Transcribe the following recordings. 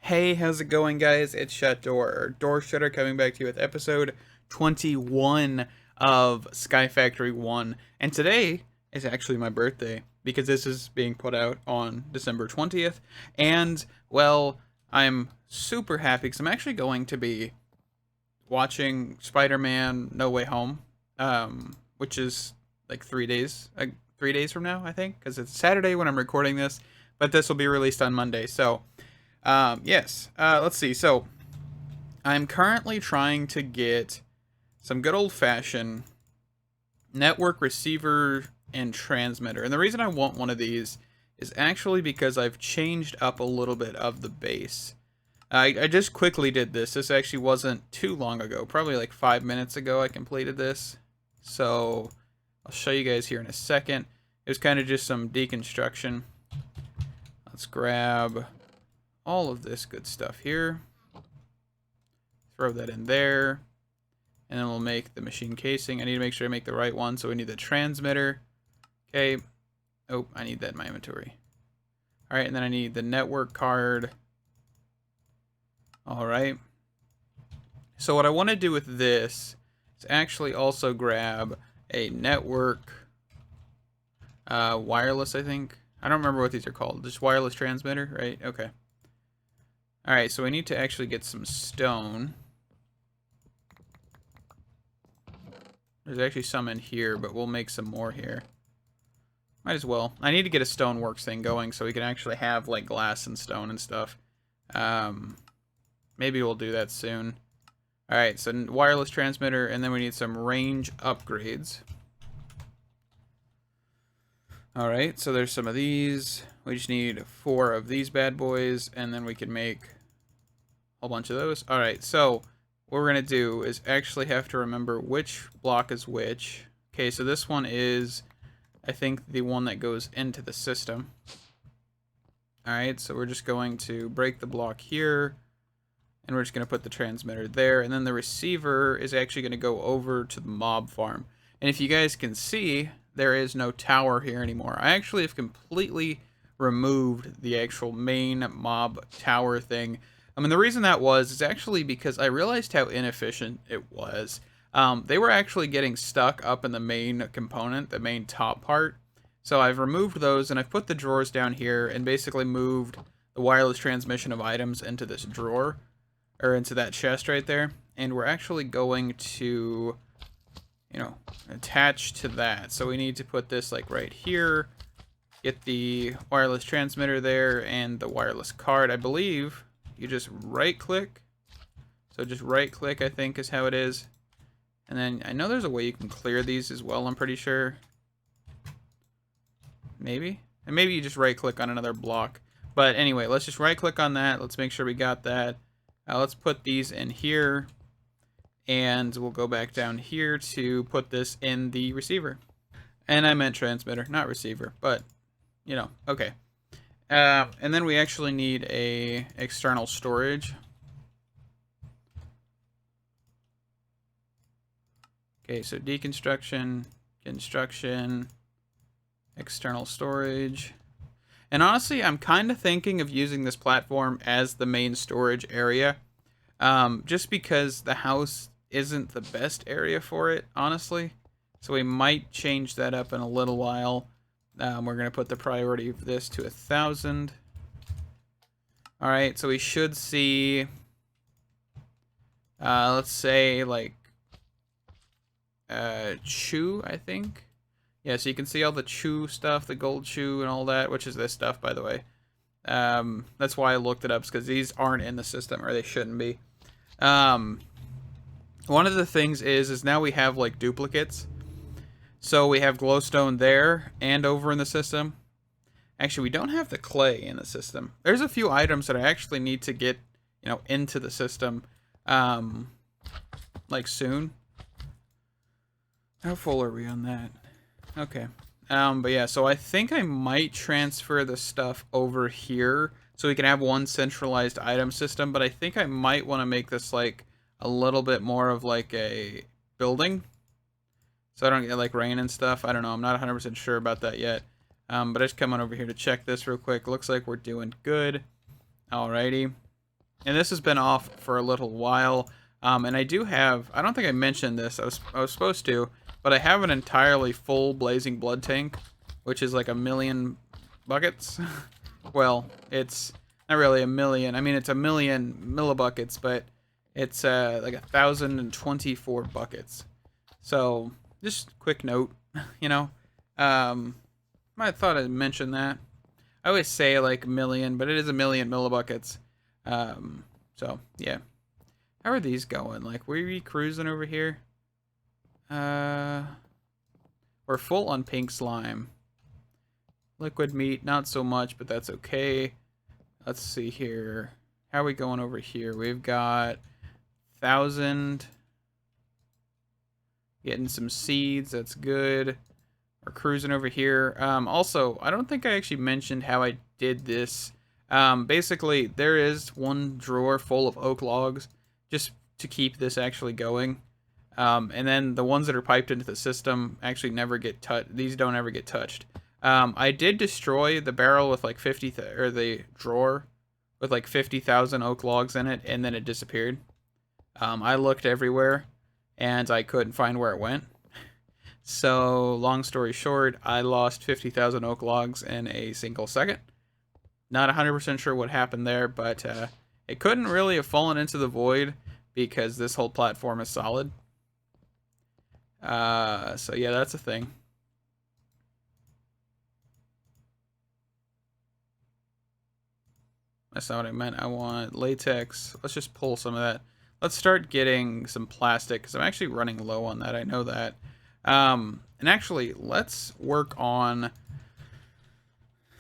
Hey, how's it going, guys? It's Doorshutter coming back to you with episode 21 of Skyfactory 1. And today is actually my birthday because this is being put out on December 20th. And, well, I'm super happy because I'm actually going to be watching Spider-Man No Way Home, which is like 3 days from now, I think, because it's Saturday when I'm recording this, but this will be released on Monday. So, yes. Let's see. So, I'm currently trying to get some good old-fashioned network receiver and transmitter. And the reason I want one of these is actually because I've changed up a little bit of the base. I just quickly did this. This actually wasn't too long ago. Probably like 5 minutes ago I completed this. So, I'll show you guys here in a second. It was kind of just some deconstruction. Let's grab all of this good stuff here. Throw that in there. And then we'll make the machine casing. I need to make sure I make the right one. So we need the transmitter. Okay. Oh, I need that in my inventory. Alright, and then I need the network card. Alright. So what I want to do with this is actually also grab a network wireless, I think. I don't remember what these are called. Just wireless transmitter, right? Okay. Alright, so we need to actually get some stone. There's actually some in here, but we'll make some more here. Might as well. I need to get a Stoneworks thing going so we can actually have like glass and stone and stuff. Maybe we'll do that soon. Alright, so wireless transmitter, and then we need some range upgrades. Alright, so there's some of these. We just need 4 of these bad boys, and then we can make a whole bunch of those. Alright, so what we're going to do is actually have to remember which block is which. Okay, so this one is, I think, the one that goes into the system. Alright, so we're just going to break the block here, and we're just going to put the transmitter there, and then the receiver is actually going to go over to the mob farm. And if you guys can see, there is no tower here anymore. I actually have completely removed the actual main mob tower thing. I mean, the reason that was is actually because I realized how inefficient it was. They were actually getting stuck up in the main component, the main top part. So I've removed those, and I've put the drawers down here and basically moved the wireless transmission of items into this drawer, or into that chest right there. And we're actually going to, you know, attach to that. So we need to put this like right here, get the wireless transmitter there, and the wireless card. I believe you just right click. So just right click, I think, is how it is. And then I know there's a way you can clear these as well, I'm pretty sure. Maybe. And maybe you just right click on another block. But anyway, let's just right click on that. Let's make sure we got that. Let's put these in here. And we'll go back down here to put this in the receiver. And I meant transmitter, not receiver. But, you know, okay. And then we actually need a external storage. Okay, so deconstruction, construction, external storage. And honestly, I'm kind of thinking of using this platform as the main storage area. Just because the house isn't the best area for it, honestly. So we might change that up in a little while. We're going to put the priority of this to 1,000. Alright, so we should see, let's say, like, chew, I think. Yeah, so you can see all the chew stuff, the gold chew and all that, which is this stuff, by the way. That's why I looked it up, because these aren't in the system, or they shouldn't be. One of the things is now we have, like, duplicates. So we have glowstone there and over in the system. Actually, we don't have the clay in the system. There's a few items that I actually need to get, you know, into the system, like, soon. How full are we on that? Okay. But yeah, so I think I might transfer the stuff over here so we can have one centralized item system, but I think I might want to make this like a little bit more of like a building, so I don't get like rain and stuff. I don't know. I'm not 100% sure about that yet. But I just come on over here to check this real quick. Looks like we're doing good. Alrighty. And this has been off for a little while. And I do have, I don't think I mentioned this, I was supposed to, but I have an entirely full Blazing Blood tank, which is like 1,000,000 buckets. Well, it's not really 1,000,000. I mean, it's 1,000,000 millibuckets, but it's like 1,024 buckets. So, just quick note, you know. I thought I'd mention that. I always say like 1,000,000, but it is 1,000,000 millibuckets. So, yeah. How are these going? Like, were we cruising over here? We're full on pink slime. Liquid meat, not so much, but that's okay. Let's see here. How are we going over here? We've got 1,000. Getting some seeds, that's good. We're cruising over here. Also, I don't think I actually mentioned how I did this. Basically, there is one drawer full of oak logs just to keep this actually going. And then the ones that are piped into the system actually never get touched. These don't ever get touched. I did destroy the barrel with like or the drawer with like 50,000 oak logs in it, and then it disappeared. I looked everywhere, and I couldn't find where it went. So, long story short, I lost 50,000 oak logs in a single second. Not 100% sure what happened there, but it couldn't really have fallen into the void because this whole platform is solid. So yeah, that's a thing. That's not what I meant. I want latex. Let's just pull some of that. Let's start getting some plastic, because I'm actually running low on that. I know that. And actually, let's work on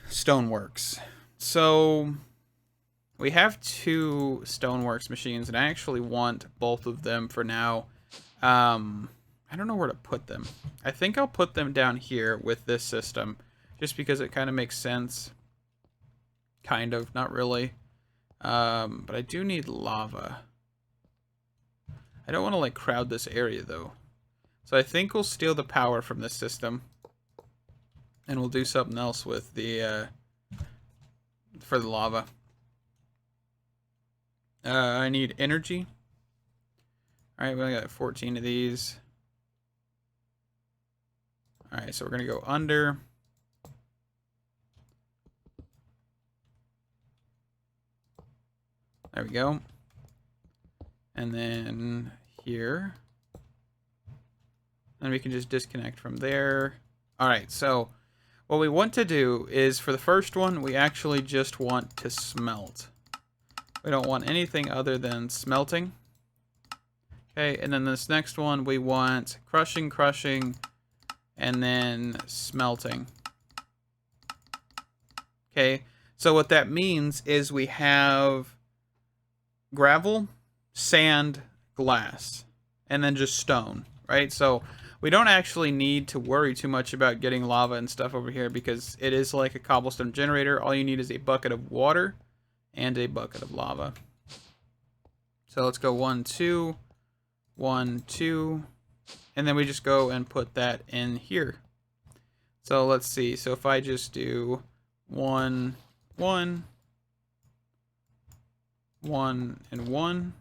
Stoneworks. So, we have 2 Stoneworks machines, and I actually want both of them for now. I don't know where to put them. I think I'll put them down here with this system, just because it kind of makes sense. Kind of, not really. But I do need lava. I don't want to like crowd this area though. So I think we'll steal the power from this system, and we'll do something else with the for the lava. I need energy. All right, we only got 14 of these. All right, so we're gonna go under. There we go. And then here. And we can just disconnect from there. All right, so what we want to do is, for the first one, we actually just want to smelt. We don't want anything other than smelting. Okay, and then this next one, we want crushing, crushing, and then smelting. Okay, so what that means is we have gravel, sand, glass, and then just stone, right? So we don't actually need to worry too much about getting lava and stuff over here, because it is like a cobblestone generator. All you need is a bucket of water and a bucket of lava. So let's go 1, 2, 1, 2, and then we just go and put that in here. So let's see. So if I just do 1, 1, 1, and 1,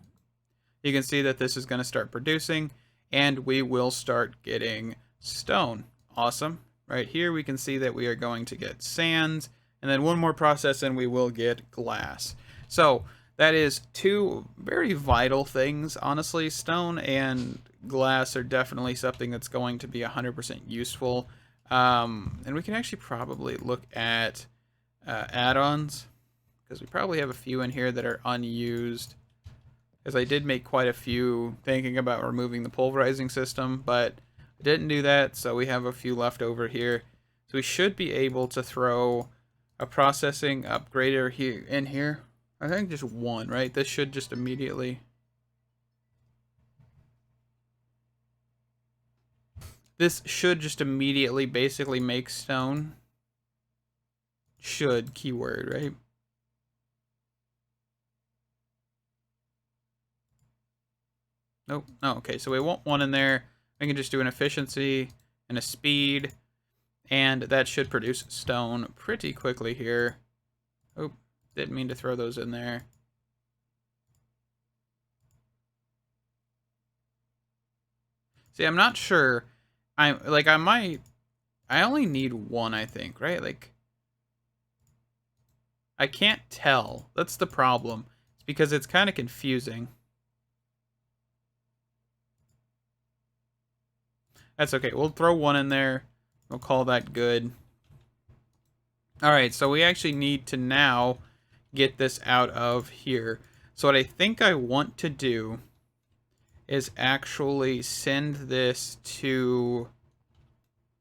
you can see that this is going to start producing, and we will start getting stone. Awesome. Right here we can see that we are going to get sand, and then one more process and we will get glass. So that is 2 very vital things, honestly. Stone and glass are definitely something that's going to be 100% useful. And we can actually probably look at add-ons, because we probably have a few in here that are unused. Because I did make quite a few thinking about removing the pulverizing system, but I didn't do that, so we have a few left over here. So we should be able to throw a processing upgrader here in here. I think just 1, right? This should just immediately... This should just immediately basically make stone. Should, keyword, right? Nope. Oh, okay, so we want 1 in there. I can just do an efficiency and a speed, and that should produce stone pretty quickly here. Oh, didn't mean to throw those in there. See, I'm not sure. I only need one, I think, right? Like, I can't tell. That's the problem. It's because it's kind of confusing. That's okay. We'll throw one in there. We'll call that good. Alright, so we actually need to now get this out of here. So what I think I want to do is actually send this to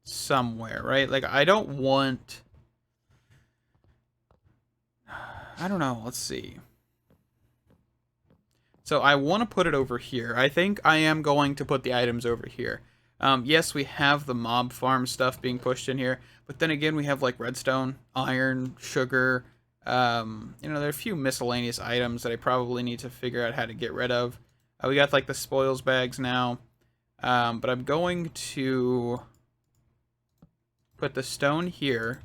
somewhere, right? Like, I don't want... I don't know. Let's see. So I want to put it over here. I think I am going to put the items over here. Yes, we have the mob farm stuff being pushed in here, but then again, we have like redstone, iron, sugar. There are a few miscellaneous items that I probably need to figure out how to get rid of. We got like the spoils bags now, but I'm going to put the stone here,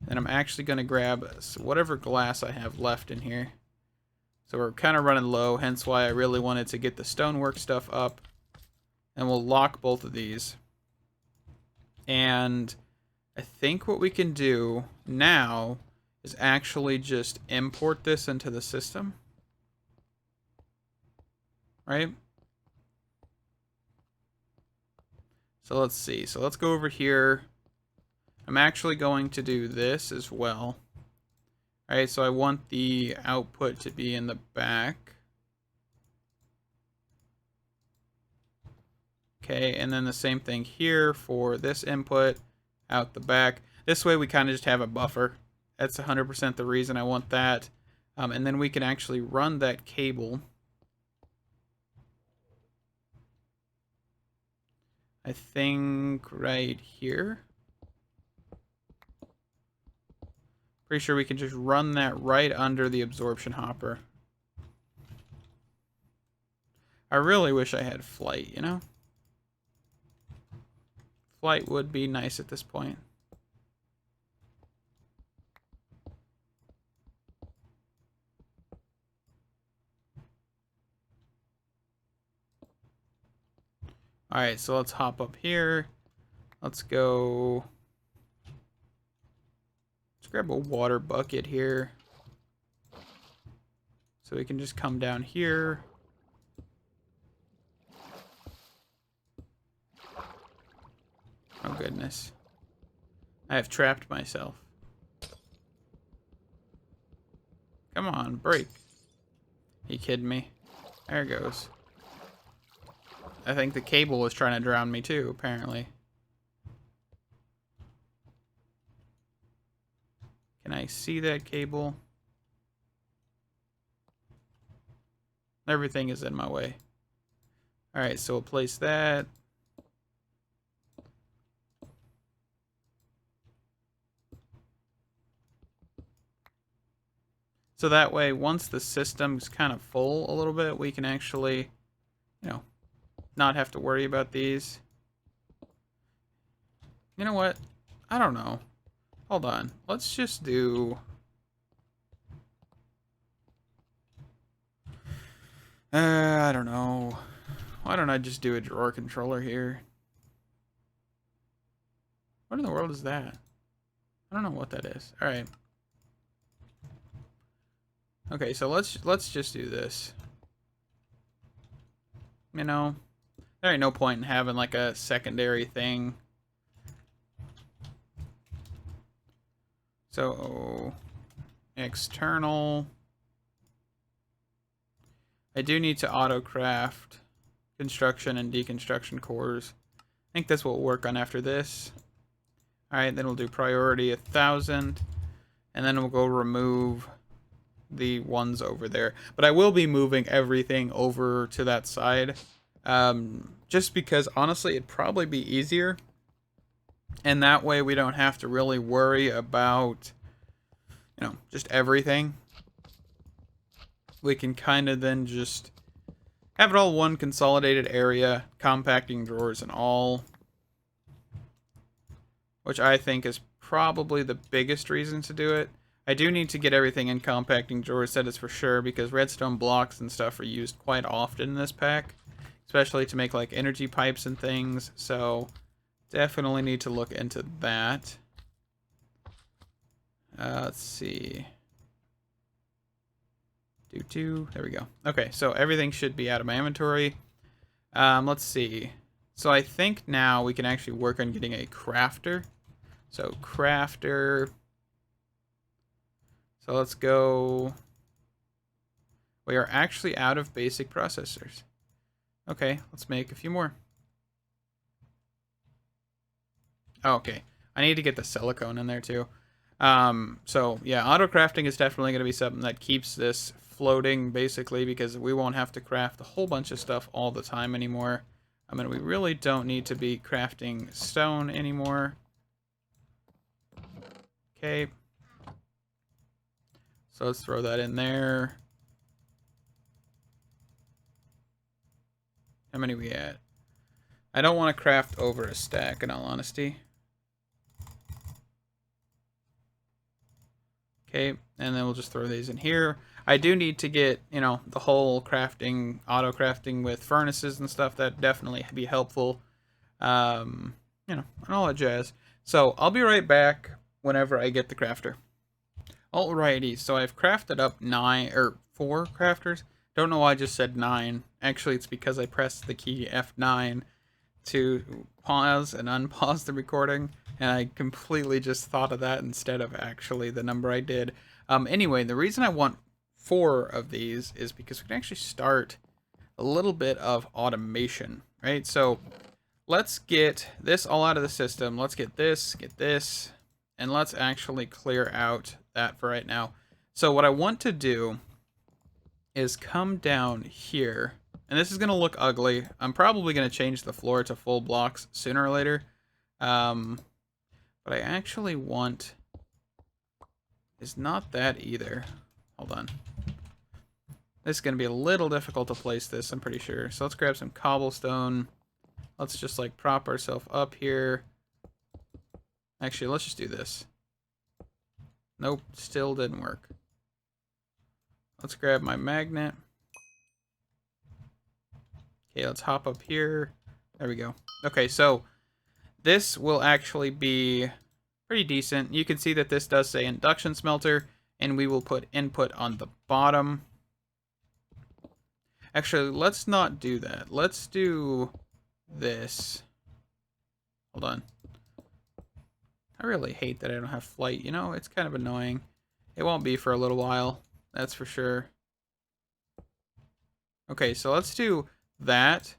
and I'm actually going to grab whatever glass I have left in here. So we're kind of running low, hence why I really wanted to get the stonework stuff up. And we'll lock both of these. And I think what we can do now is actually just import this into the system. Right? So let's see. So let's go over here. I'm actually going to do this as well. Alright, so I want the output to be in the back. Okay, and then the same thing here for this input out the back. This way we kind of just have a buffer. That's 100% the reason I want that. And then we can actually run that cable. I think right here. Pretty sure we can just run that right under the absorption hopper. I really wish I had flight, you know? Flight would be nice at this point. Alright, so let's hop up here. Let's go... Let's grab a water bucket here. So we can just come down here. Oh goodness. I have trapped myself. Come on, break. You kidding me? There it goes. I think the cable was trying to drown me too, apparently. Can I see that cable? Everything is in my way. Alright, so we'll place that. So that way, once the system's kind of full a little bit, we can actually, not have to worry about these. You know what? I don't know. Hold on. Let's just do... I don't know. Why don't I just do a drawer controller here? What in the world is that? I don't know what that is. Alright. Okay, so let's just do this. There ain't no point in having like a secondary thing. So external. I do need to auto craft construction and deconstruction cores. I think that's what we'll work on after this. Alright, then we'll do priority 1000. And then we'll go remove the ones over there. But I will be moving everything over to that side. Just because, honestly, it'd probably be easier. And that way we don't have to really worry about, just everything. We can kind of then just have it all one consolidated area, compacting drawers and all. Which I think is probably the biggest reason to do it. I do need to get everything in compacting drawers, that is for sure, because redstone blocks and stuff are used quite often in this pack. especially to make like energy pipes and things. So definitely need to look into that. Let's see. There we go. Okay, so everything should be out of my inventory. Let's see. So I think now we can actually work on getting a crafter. So crafter. So let's go. We are actually out of basic processors. Okay, let's make a few more. Oh, okay. I need to get the silicone in there too. So yeah, auto crafting is definitely going to be something that keeps this floating basically, because we won't have to craft a whole bunch of stuff all the time anymore. I mean, we really don't need to be crafting stone anymore. Okay. So let's throw that in there. How many we at? I don't want to craft over a stack, in all honesty. Okay, and then we'll just throw these in here. I do need to get, you know, the whole crafting, auto crafting with furnaces and stuff. That definitely be helpful. You know, and all that jazz. So I'll be right back whenever I get the crafter. Alrighty, so I've crafted up 4 crafters. Don't know why I just said 9. Actually, it's because I pressed the key F9 to pause and unpause the recording, and I completely just thought of that instead of actually the number I did. Anyway, the reason I want 4 of these is because we can actually start a little bit of automation, right? So let's get this all out of the system. Let's get this, and let's actually clear out that for right now. So what I want to do is come down here, and this is going to look ugly. I'm probably going to change the floor to full blocks sooner or later. But I actually want is not that either. Hold on. This is going to be a little difficult to place this, I'm pretty sure. So let's grab some cobblestone. Let's just like prop ourselves up here. Actually, let's just do this. Nope, still didn't work. Let's grab my magnet. Okay, let's hop up here. There we go. Okay, so this will actually be pretty decent. You can see that this does say induction smelter, and we will put input on the bottom. Actually, let's not do that. Let's do this. Hold on. I really hate that I don't have flight. You know, it's kind of annoying. It won't be for a little while. That's for sure. Okay, so let's do that.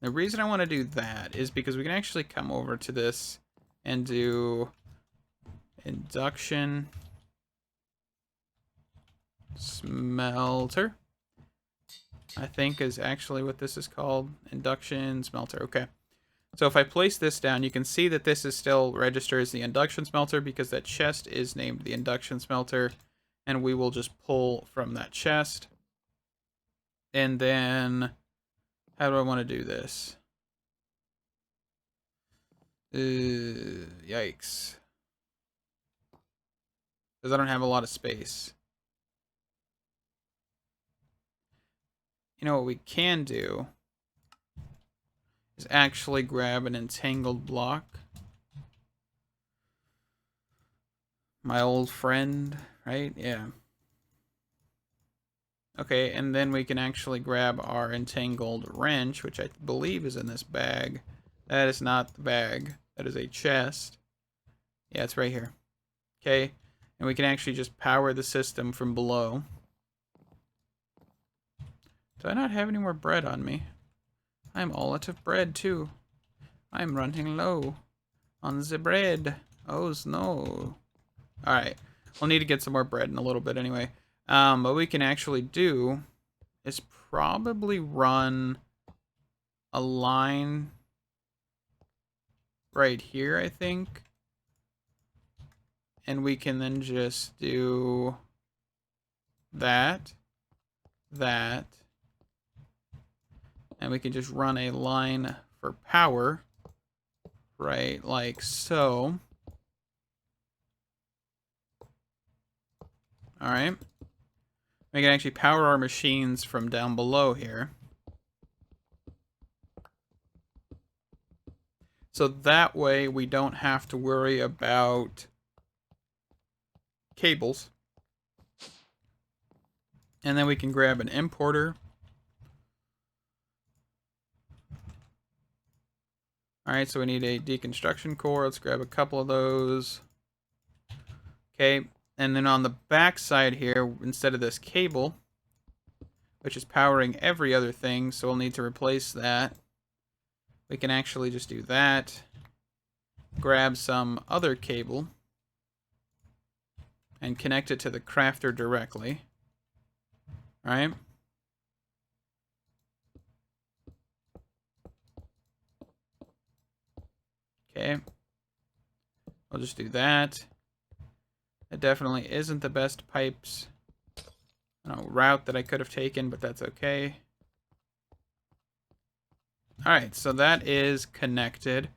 The reason I want to do that is because we can actually come over to this and do induction smelter. I think is actually what this is called. Induction smelter. Okay. So if I place this down, you can see that this is still registered as the induction smelter because that chest is named the induction smelter. And we will just pull from that chest. And then, how do I want to do this? Yikes. Because I don't have a lot of space. You know what we can do is actually grab an entangled block. My old friend, right? Yeah. Okay, and then we can actually grab our entangled wrench, which I believe is in this bag. That is not the bag. That is a chest. Yeah, it's right here. Okay, and we can actually just power the system from below. Do I not have any more bread on me? I'm all out of bread, too. I'm running low on the bread. Oh, no. Alright, we'll need to get some more bread in a little bit anyway. What we can actually do is probably run a line right here, I think. And we can then just do that, and we can just run a line for power, right, like so. Alright. We can actually power our machines from down below here. So that way we don't have to worry about cables. And then we can grab an importer. Alright, so we need a Deconstruction Core. Let's grab a couple of those. Okay, and then on the back side here, instead of this cable, which is powering every other thing, so we'll need to replace that, we can actually just do that. Grab some other cable and connect it to the crafter directly. Alright? Okay. I'll just do that. It definitely isn't the best pipes route that I could have taken, but that's okay. Alright, so that is connected.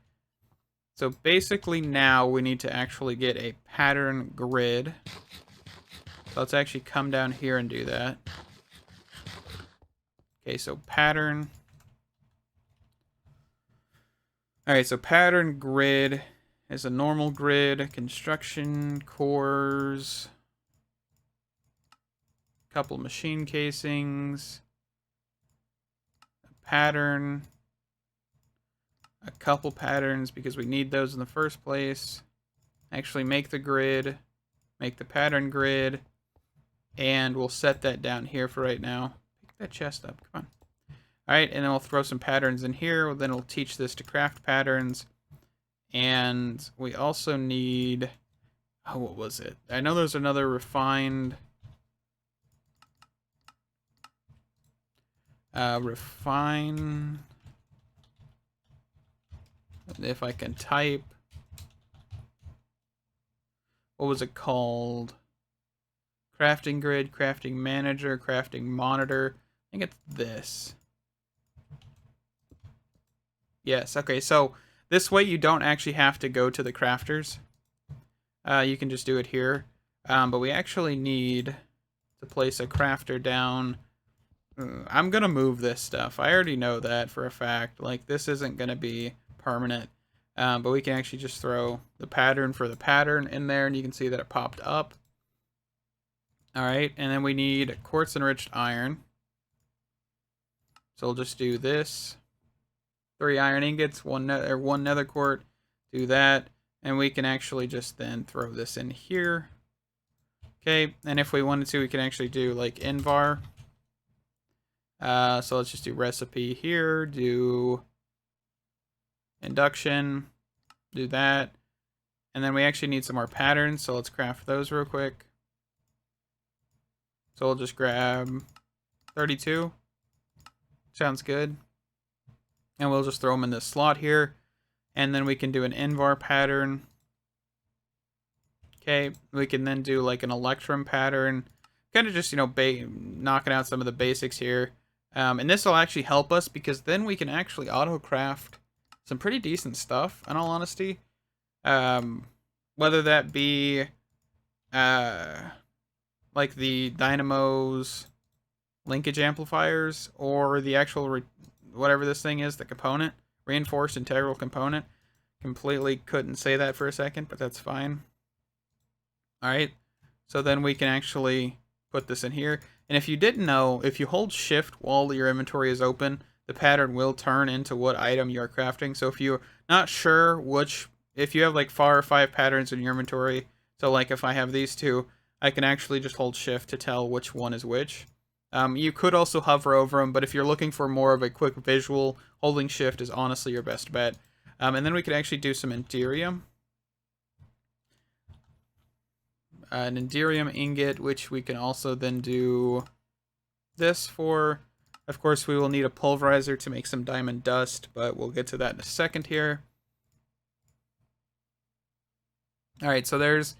So basically now we need to actually get a pattern grid. So let's actually come down here and do that. Okay, so pattern. Alright, so pattern grid is a normal grid, construction cores, a couple machine casings, a pattern, a couple patterns because we need those in the first place. Actually make the grid, make the pattern grid, and we'll set that down here for right now. Pick that chest up, come on. Alright, and then we'll throw some patterns in here. Then we'll teach this to craft patterns. And we also need... Oh, what was it? I know there's another refined... refine... If I can type... What was it called? Crafting grid, crafting manager, crafting monitor. I think it's this. Yes, okay, so this way you don't actually have to go to the crafters. You can just do it here. But we actually need to place a crafter down. I'm going to move this stuff. I already know that for a fact. Like, this isn't going to be permanent. But we can actually just throw the pattern for the pattern in there, and you can see that it popped up. Alright, and then we need quartz enriched iron. So we'll just do this. 3 iron ingots, one nether quart, do that, and we can actually just then throw this in here. Okay, and if we wanted to, we can actually do like invar. So let's just do recipe here, do induction, do that, and then we actually need some more patterns, so let's craft those real quick. So we'll just grab 32. Sounds good. And we'll just throw them in this slot here. And then we can do an invar pattern. Okay, we can then do like an electrum pattern. Kind of just, knocking out some of the basics here. And this will actually help us because then we can actually auto-craft some pretty decent stuff, in all honesty. Whether that be like the dynamos, linkage amplifiers, or the actual whatever this thing is, the component, reinforced integral component. Completely couldn't say that for a second, but that's fine. Alright, so then we can actually put this in here. And if you didn't know, if you hold shift while your inventory is open, the pattern will turn into what item you're crafting. So if you're not sure if you have like 4 or 5 patterns in your inventory, so like if I have these two, I can actually just hold shift to tell which one is which. You could also hover over them, but if you're looking for more of a quick visual, holding shift is honestly your best bet. And then we could actually do some Enderium. An Enderium ingot, which we can also then do this for. Of course, we will need a pulverizer to make some diamond dust, but we'll get to that in a second here. Alright, so there's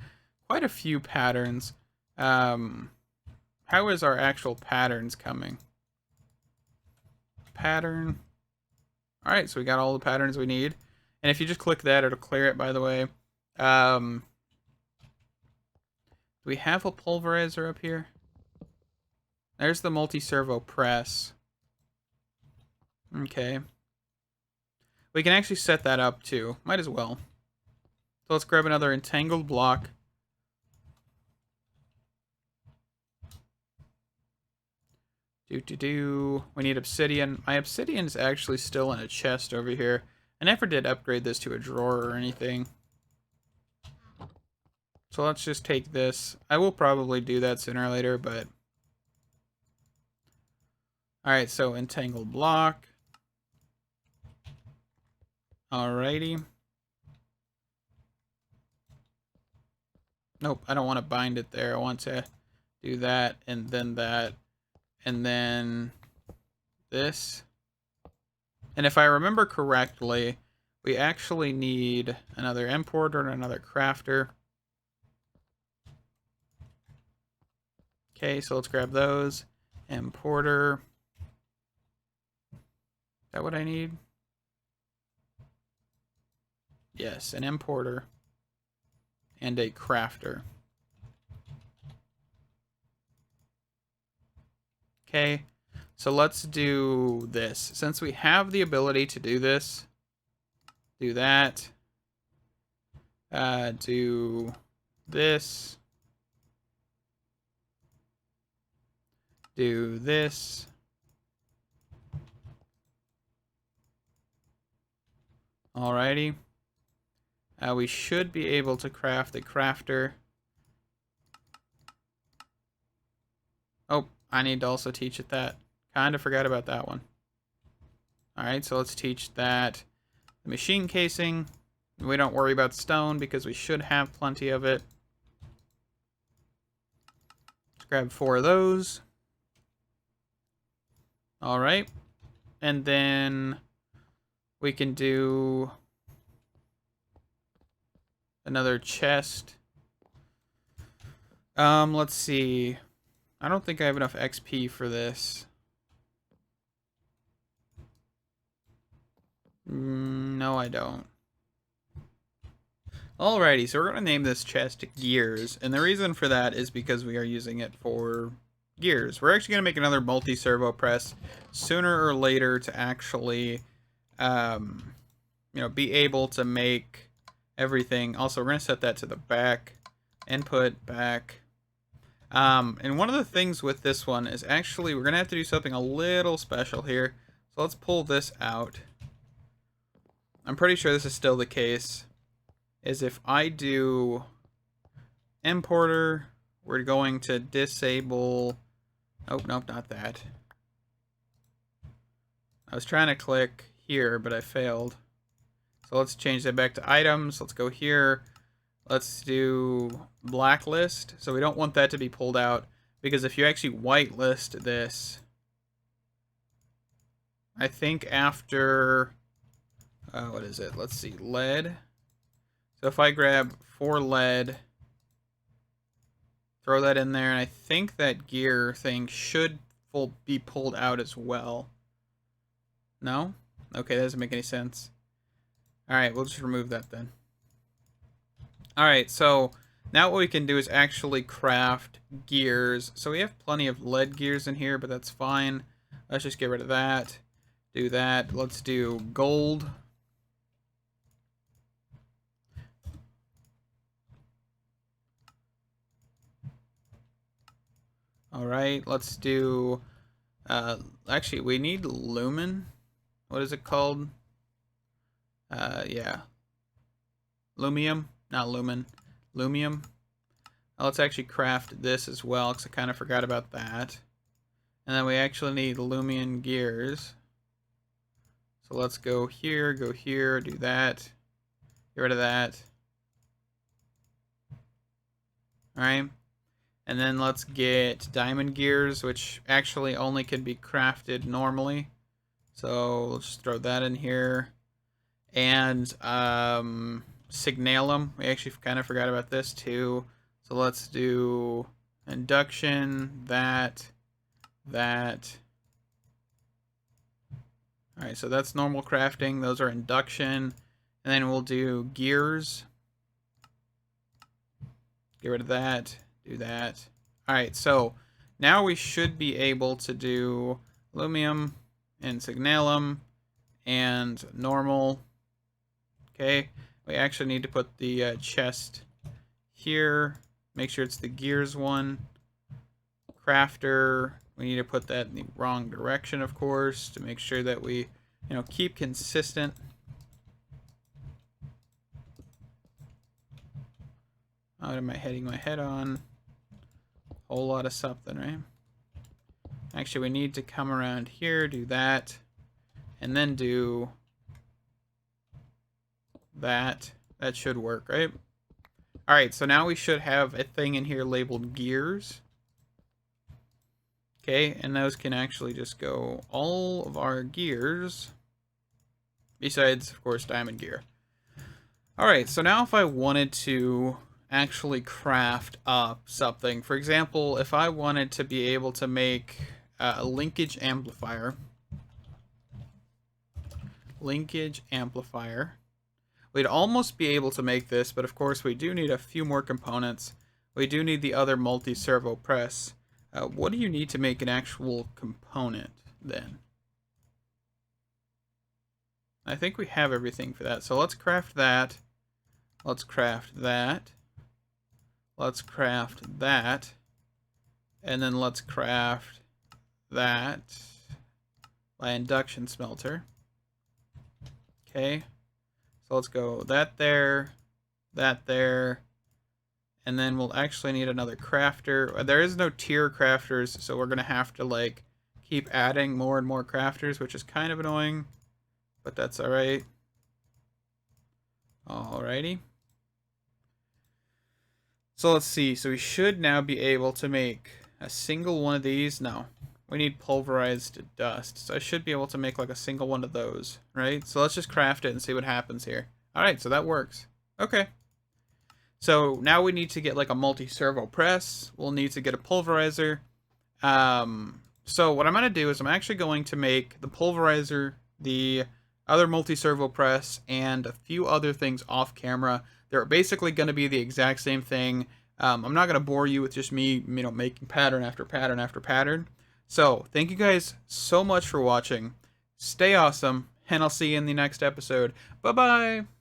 quite a few patterns. How is our actual patterns coming? Pattern. Alright, so we got all the patterns we need. And if you just click that, it'll clear it, by the way. Do we have a pulverizer up here? There's the multi-servo press. Okay. We can actually set that up too. Might as well. So let's grab another entangled block. We need obsidian. My obsidian is actually still in a chest over here. I never did upgrade this to a drawer or anything. So let's just take this. I will probably do that sooner or later, but... Alright, so entangled block. Alrighty. Nope, I don't want to bind it there. I want to do that, and then that, and then this. And if I remember correctly, we actually need another importer and another crafter. Okay, so let's grab those. Importer. Is that what I need? Yes, an importer and a crafter. Okay, so let's do this. Since we have the ability to do this, do that. Do this. Do this. Alrighty. We should be able to craft the crafter. Oh, I need to also teach it that. Kind of forgot about that one. Alright, so let's teach that. The machine casing. We don't worry about stone because we should have plenty of it. Let's grab 4 of those. Alright. And then we can do another chest. Let's see. I don't think I have enough XP for this. No, I don't. Alrighty, so we're going to name this chest Gears, and the reason for that is because we are using it for gears. We're actually going to make another multi-servo press sooner or later to actually, be able to make everything. Also, we're going to set that to the back, input, back. And one of the things with this one is actually we're going to have to do something a little special here. So let's pull this out. I'm pretty sure this is still the case. Is if I do importer, we're going to disable... Oh, nope, not that. I was trying to click here, but I failed. So let's change that back to items. Let's go here. Let's do blacklist. So we don't want that to be pulled out, because if you actually whitelist this, I think after, what is it? Let's see, lead. So if I grab 4 lead, throw that in there, and I think that gear thing should be pulled out as well. No? Okay, that doesn't make any sense. Alright, we'll just remove that then. Alright, so now what we can do is actually craft gears. So we have plenty of lead gears in here, but that's fine. Let's just get rid of that. Do that. Let's do gold. Alright, let's do... actually, we need lumen. What is it called? Yeah. Lumium, not lumen. Lumium. Let's actually craft this as well, because I kind of forgot about that. And then we actually need Lumion gears. So let's go here, do that. Get rid of that. Alright. And then let's get diamond gears, which actually only can be crafted normally. So let's just throw that in here. And signalum. We actually kind of forgot about this too. So let's do induction, that. Alright, so that's normal crafting. Those are induction. And then we'll do gears. Get rid of that. Do that. Alright, so now we should be able to do aluminum and signalum and normal. Okay, we actually need to put the chest here. Make sure it's the gears one. Crafter, we need to put that in the wrong direction, of course, to make sure that we, keep consistent. What am I hitting my head on? Whole lot of something, right? Actually, we need to come around here, do that, and then do that. That should work, right? Alright, so now we should have a thing in here labeled gears. Okay, and those can actually just go all of our gears, besides, of course, diamond gear. Alright, so now if I wanted to actually craft up something, for example, if I wanted to be able to make a linkage amplifier, we'd almost be able to make this, but of course we do need a few more components. We do need the other multi-servo press. What do you need to make an actual component then? I think we have everything for that. So let's craft that. Let's craft that. Let's craft that. And then let's craft that by induction smelter. Okay. So let's go that there, and then we'll actually need another crafter. There is no tier crafters, so we're going to have to like keep adding more and more crafters, which is kind of annoying, but that's alright. Alrighty. So let's see. So we should now be able to make a single one of these. No, we need pulverized dust. So I should be able to make like a single one of those, right? So let's just craft it and see what happens here. Alright, so that works. Okay. So now we need to get like a multi-servo press. We'll need to get a pulverizer. So what I'm going to do is I'm actually going to make the pulverizer, the other multi-servo press, and a few other things off camera. They're basically going to be the exact same thing. I'm not going to bore you with just me, making pattern after pattern after pattern. So thank you guys so much for watching. Stay awesome, and I'll see you in the next episode. Bye-bye!